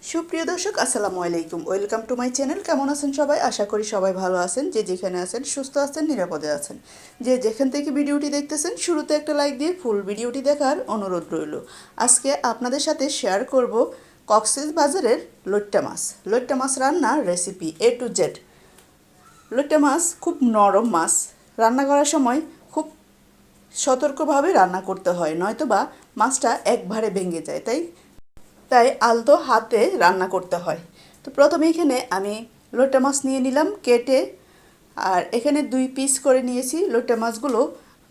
সুপ্রিয় দর্শক আসসালামু আলাইকুম, ওয়েলকাম টু মাই চ্যানেল। কেমন আছেন সবাই? আশা করি সবাই ভালো আছেন। যে যেখানে আছেন সুস্থ আছেন, নিরাপদে আছেন। যে যেখান থেকে ভিডিওটি দেখতেছেন শুরুতে একটা লাইক দিয়ে ফুল ভিডিওটি দেখার অনুরোধ রইল। আজকে আপনাদের সাথে শেয়ার করব কক্সবাজারের লইট্টা মাছ রান্নার রেসিপি A to Z। লইট্টা মাছ খুব নরম মাছ, রান্না করার সময় খুব সতর্কভাবে রান্না করতে হয়, নয়তোবা মাছটা একবারে ভেঙে যায়। তাই আলতো হাতে রান্না করতে হয়। তো প্রথমে এখানে আমি লইট্টা মাছ নিয়ে নিলাম কেটে, আর এখানে 2 পিস করে নিয়েছি। লইট্টা মাছগুলো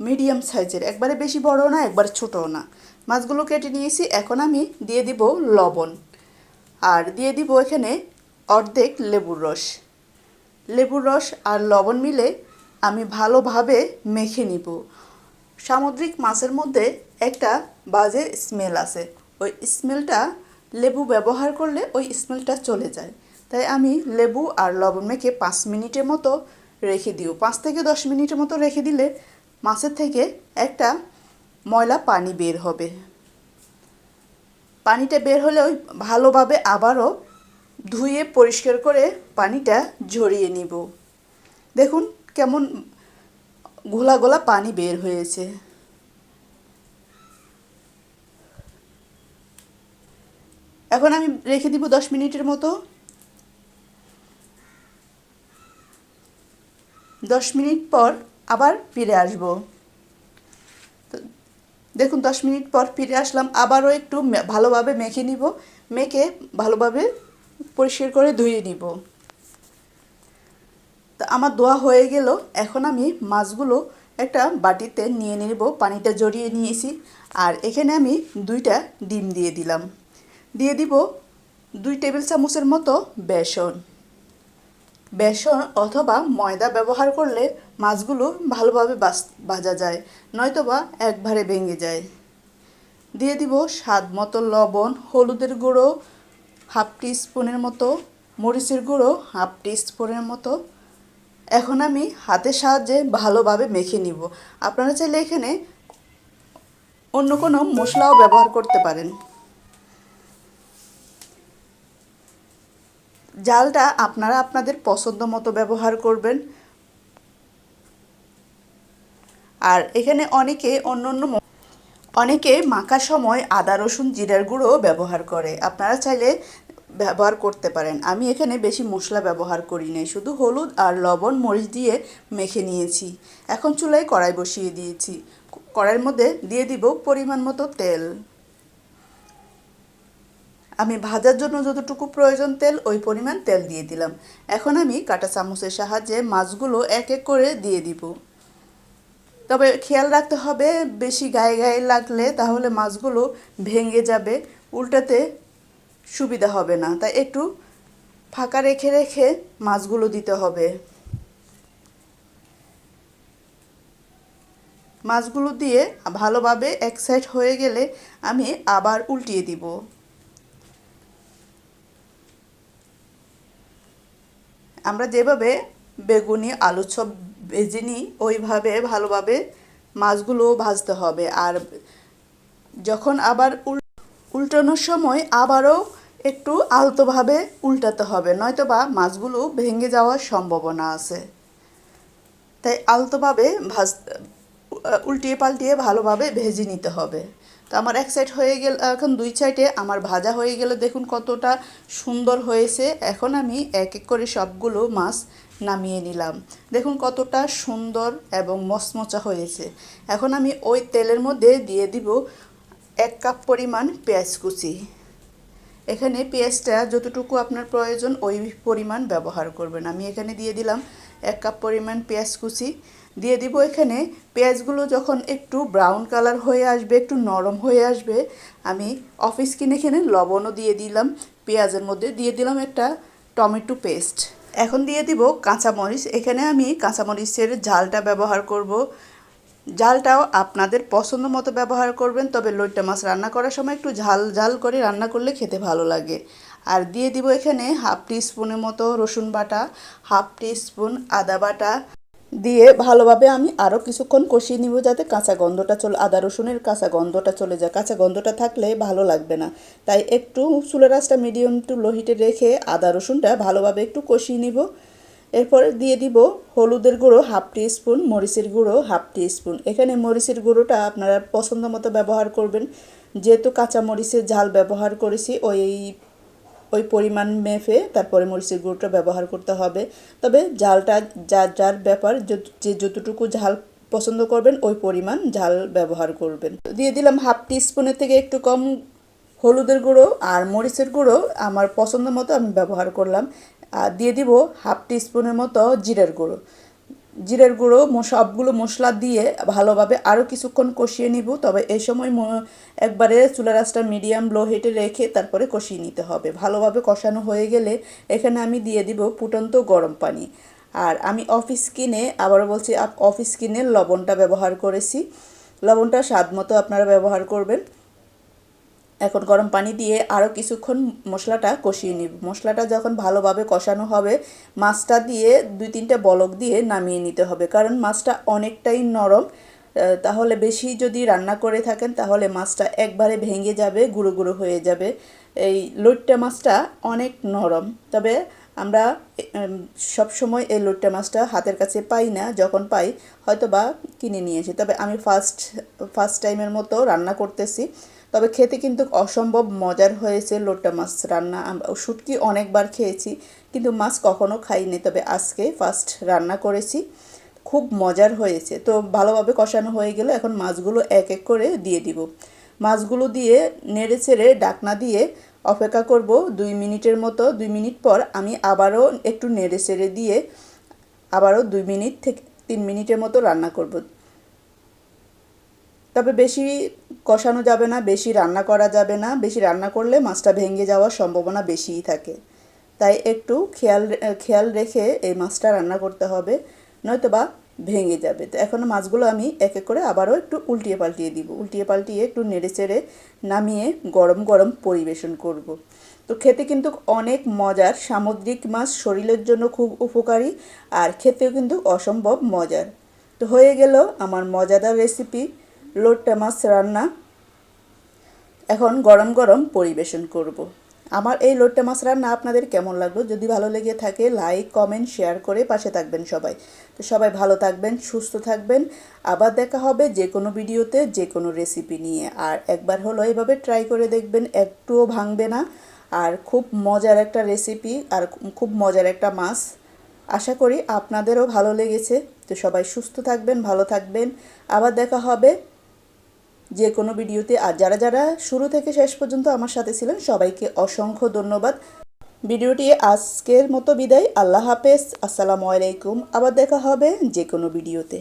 মিডিয়াম সাইজের, একবারে বেশি বড় না, একবারে ছোটও না। মাছগুলো কেটে নিয়েছি। এখন আমি দিয়ে দিব লবণ, আর দিয়ে দিব এখানে অর্ধেক লেবুর রস আর লবণ মিলে আমি ভালোভাবে মেখে নিব। সামুদ্রিক মাছের মধ্যে একটা বাজে স্মেল আছে, ওই স্মেলটা লেবু ব্যবহার করলে ওই স্মেলটা চলে যায়। তাই আমি লেবু আর লবণ মেখে 5 মিনিটের মতো রেখে দিও। 5 থেকে 10 মিনিটের মতো রেখে দিলে মাছের থেকে একটা ময়লা পানি বের হবে। পানিটা বের হলে ওই ভালোভাবে আবারও ধুয়ে পরিষ্কার করে পানিটা ঝরিয়ে নিব। দেখুন কেমন ঘোলা ঘোলা পানি বের হয়েছে। এখন আমি রেখে দিব 10 মিনিটের মতো। 10 মিনিট পর আবার ফিরে আসব। তো দেখুন 10 মিনিট পর ফিরে আসলাম, আবারও একটু ভালোভাবে মেখে নিব। মেখে ভালোভাবে পরিষ্কার করে ধুয়ে নিব। তো আমার ধোয়া হয়ে গেল। এখন আমি মাছগুলো একটা বাটিতে নিয়ে নেব। পানিটা ঝরিয়ে নিয়েছি। আর এখানে আমি 2টা ডিম দিয়ে দিলাম। দিয়ে দিব 2 টেবিল চামচের মতো বেসন অথবা ময়দা ব্যবহার করলে মাছগুলো ভালোভাবে ভাজা যায়, নয়তোবা একবারে ভেঙে যায়। দিয়ে দিব স্বাদ মতো লবণ, হলুদের গুঁড়ো হাফ টিস্পুনের মতো, মরিচের গুঁড়ো হাফ টিস্পুনের মতো। এখন আমি হাতের সাহায্যে ভালোভাবে মেখে নিব। আপনারা চাইলে এখানে অন্য কোনো মশলাও ব্যবহার করতে পারেন। জালটা আপনারা আপনাদের পছন্দ মতো ব্যবহার করবেন। আর এখানে অনেকে মাখার সময় আদা রসুন জিরার গুঁড়ো ব্যবহার করে, আপনারা চাইলে ব্যবহার করতে পারেন। আমি এখানে বেশি মশলা ব্যবহার করি নাই, শুধু হলুদ আর লবণ মরিচ দিয়ে মেখে নিয়েছি। এখন চুলায় কড়াই বসিয়ে দিয়েছি। কড়াইয়ের মধ্যে দিয়ে দিব পরিমাণ মতো তেল। আমি ভাজার জন্য যতটুকু প্রয়োজন তেল, ওই পরিমাণ তেল দিয়ে দিলাম। এখন আমি কাঁটা চামচের সাহায্যে মাছগুলো এক এক করে দিয়ে দিব। তবে খেয়াল রাখতে হবে, বেশি গায়ে গায়ে লাগলে তাহলে মাছগুলো ভেঙে যাবে, উল্টাতে সুবিধা হবে না। তাই একটু ফাঁকা রেখে রেখে মাছগুলো দিতে হবে। মাছগুলো দিয়ে ভালোভাবে এক সাইড হয়ে গেলে আমি আবার উল্টিয়ে দিব। আমরা যেভাবে বেগুনি আলু চপ ভেজে নিই, ওইভাবে ভালোভাবে মাছগুলো ভাজতে হবে। আর যখন আবার উল্টানোর সময় আবারও একটু আলতোভাবে উল্টাতে হবে, নয়তোবা মাছগুলো ভেঙে যাওয়ার সম্ভাবনা আছে। তাই আলতোভাবে উল্টিয়ে পাল্টিয়ে ভালোভাবে ভেজে নিতে হবে। তো আমার এক সাইড হয়ে গেল, এখন 2 সাইডে আমার ভাজা হয়ে গেল। দেখুন কতটা সুন্দর হয়েছে। এখন আমি এক এক করে সবগুলো মাছ নামিয়ে নিলাম। দেখুন কতটা সুন্দর এবং মচমচা হয়েছে। এখন আমি ওই তেলের মধ্যে দিয়ে দিব 1 কাপ পরিমাণ পেঁয়াজ কুচি। এখানে পেঁয়াজটা যতটুকু আপনার প্রয়োজন ওই পরিমাণ ব্যবহার করবেন। আমি এখানে দিয়ে দিলাম 1 কাপ পরিমাণ পেঁয়াজ কুচি। দিয়ে দিব এখানে পেঁয়াজগুলো যখন একটু ব্রাউন কালার হয়ে আসবে, একটু নরম হয়ে আসবে, আমি অফিস কিনে এখানে লবণও দিয়ে দিলাম। পেঁয়াজের মধ্যে দিয়ে দিলাম একটা টমেটো পেস্ট। এখন দিয়ে দিব কাঁচামরিচ। এখানে আমি কাঁচামরিচের ঝালটা ব্যবহার করব। ঝালটাও আপনাদের পছন্দ মতো ব্যবহার করবেন, তবে লইট্টা মাছ রান্না করার সময় একটু ঝাল ঝাল করে রান্না করলে খেতে ভালো লাগে। আর দিয়ে দিব এখানে হাফ টিস্পুনের মতো রসুন বাটা, হাফ টিস্পুন আদা বাটা, দিয়ে ভালোভাবে আমি আরও কিছুক্ষণ কষিয়ে নিব, যাতে কাঁচা গন্ধটা আদা রসুনের কাঁচা গন্ধটা চলে যায়। কাঁচা গন্ধটা থাকলে ভালো লাগবে না, তাই একটু চুলার আঁচটা মিডিয়াম টু লো হিটে রেখে আদা রসুনটা ভালোভাবে একটু কষিয়ে নিব। এরপর দিয়ে দিব হলুদের গুঁড়ো হাফ টি স্পুন, মরিচের গুঁড়ো হাফ টি স্পুন। এখানে মরিচের গুঁড়োটা আপনারা পছন্দ মতো ব্যবহার করবেন, যেহেতু কাঁচা মরিচের ঝাল ব্যবহার করেছি ওই পরিমাণ মেপে তারপরে মরিচের গুঁড়োটা ব্যবহার করতে হবে। তবে ঝালটা যার যার ব্যাপার, যে যতটুকু ঝাল পছন্দ করবেন ওই পরিমাণ ঝাল ব্যবহার করবেন। দিয়ে দিলাম হাফ টি স্পুনের থেকে একটু কম হলুদের গুঁড়ো, আর মরিচের গুঁড়ো আমার পছন্দ মতো আমি ব্যবহার করলাম। আর দিয়ে দিব হাফ টি স্পুনের মতো জিরের গুঁড়ো সবগুলো মশলা দিয়ে ভালোভাবে আরও কিছুক্ষণ কষিয়ে নিব। তবে এই সময় একবারে চুলার আঁচটা মিডিয়াম লো হিটে রেখে তারপরে কষিয়ে নিতে হবে। ভালোভাবে কষানো হয়ে গেলে এখানে আমি দিয়ে দিব ফুটন্ত গরম পানি। আর আমি অফিস কিনে, আবারও বলছি, অফিস কিনে লবণটা ব্যবহার করেছি। লবণটা স্বাদ মতো আপনারা ব্যবহার করবেন। এখন গরম পানি দিয়ে আরও কিছুক্ষণ মশলাটা কষিয়ে নিব। মশলাটা যখন ভালোভাবে কষানো হবে, মাছটা দিয়ে 2-3টা বলক দিয়ে নামিয়ে নিতে হবে, কারণ মাছটা অনেকটাই নরম। তাহলে বেশি যদি রান্না করে থাকেন তাহলে মাছটা একবারে ভেঙে যাবে, গুঁড়ো গুঁড়ো হয়ে যাবে। এই লইট্টা মাছটা অনেক নরম, তবে আমরা সব সময় এই লইট্টা মাছটা হাতের কাছে পাই না, যখন পাই হয়তো বা কিনে নিয়ে এসে। তবে আমি ফার্স্ট টাইমের মতো রান্না করতেছি, তবে খেতে কিন্তু অসম্ভব মজার হয়েছে লইট্টা মাছ রান্না। শুটকি অনেকবার খেয়েছি, কিন্তু মাছ কখনো খাইনি, তবে আজকে ফার্স্ট রান্না করেছি, খুব মজার হয়েছে। তো ভালোভাবে কষানো হয়ে গেলে এখন মাছগুলো এক এক করে দিয়ে দিব। মাছগুলো দিয়ে নেড়ে চেড়ে ঢাকনা দিয়ে অপেক্ষা করব 2 মিনিটের মতো। 2 মিনিট পর আমি আবারও একটু নেড়ে চেড়ে দিয়ে আবারও 2 মিনিট থেকে 3 মিনিটের মতো রান্না করব। তবে বেশি কষানো যাবে না, বেশি রান্না করা যাবে না। বেশি রান্না করলে মাছটা ভেঙে যাওয়ার সম্ভাবনা বেশিই থাকে, তাই একটু খেয়াল রেখে এই মাছটা রান্না করতে হবে, নয়তো বা ভেঙে যাবে। তো এখন মাছগুলো আমি এক এক করে আবারও একটু উল্টিয়ে পাল্টিয়ে দিব। উল্টিয়ে পাল্টিয়ে একটু নেড়ে চেড়ে নামিয়ে গরম গরম পরিবেশন করব। তো খেতে কিন্তু অনেক মজার। সামুদ্রিক মাছ শরীরের জন্য খুব উপকারী, আর খেতেও কিন্তু অসম্ভব মজার। তো হয়ে গেল আমার মজাদার রেসিপি লইট্টা মাছ রান্না। এখন গরম গরম পরিবেশন করব। আমার এই লইট্টা মাছ রান্না আপনাদের কেমন লাগলো? যদি ভালো লেগে থাকে লাইক কমেন্ট শেয়ার করে পাশে থাকবেন সবাই। তো সবাই ভালো থাকবেন, সুস্থ থাকবেন। আবার দেখা হবে যে কোনো ভিডিওতে যে কোনো রেসিপি নিয়ে। আর একবার হলো এভাবে ট্রাই করে দেখবেন, একটুও ভাঙবে না। আর খুব মজার একটা রেসিপি, আর খুব মজার একটা মাছ। আশা করি আপনাদেরও ভালো লেগেছে। তো সবাই সুস্থ থাকবেন, ভালো থাকবেন। আবার দেখা হবে যে কোনো ভিডিওতে। আর যারা যারা শুরু থেকে শেষ পর্যন্ত আমার সাথে ছিলেন সবাইকে অসংখ্য ধন্যবাদ। ভিডিওটি আজকের মতো বিদায়। আল্লাহ হাফেজ, আসসালামু আলাইকুম। আবার দেখা হবে যে কোনো ভিডিওতে।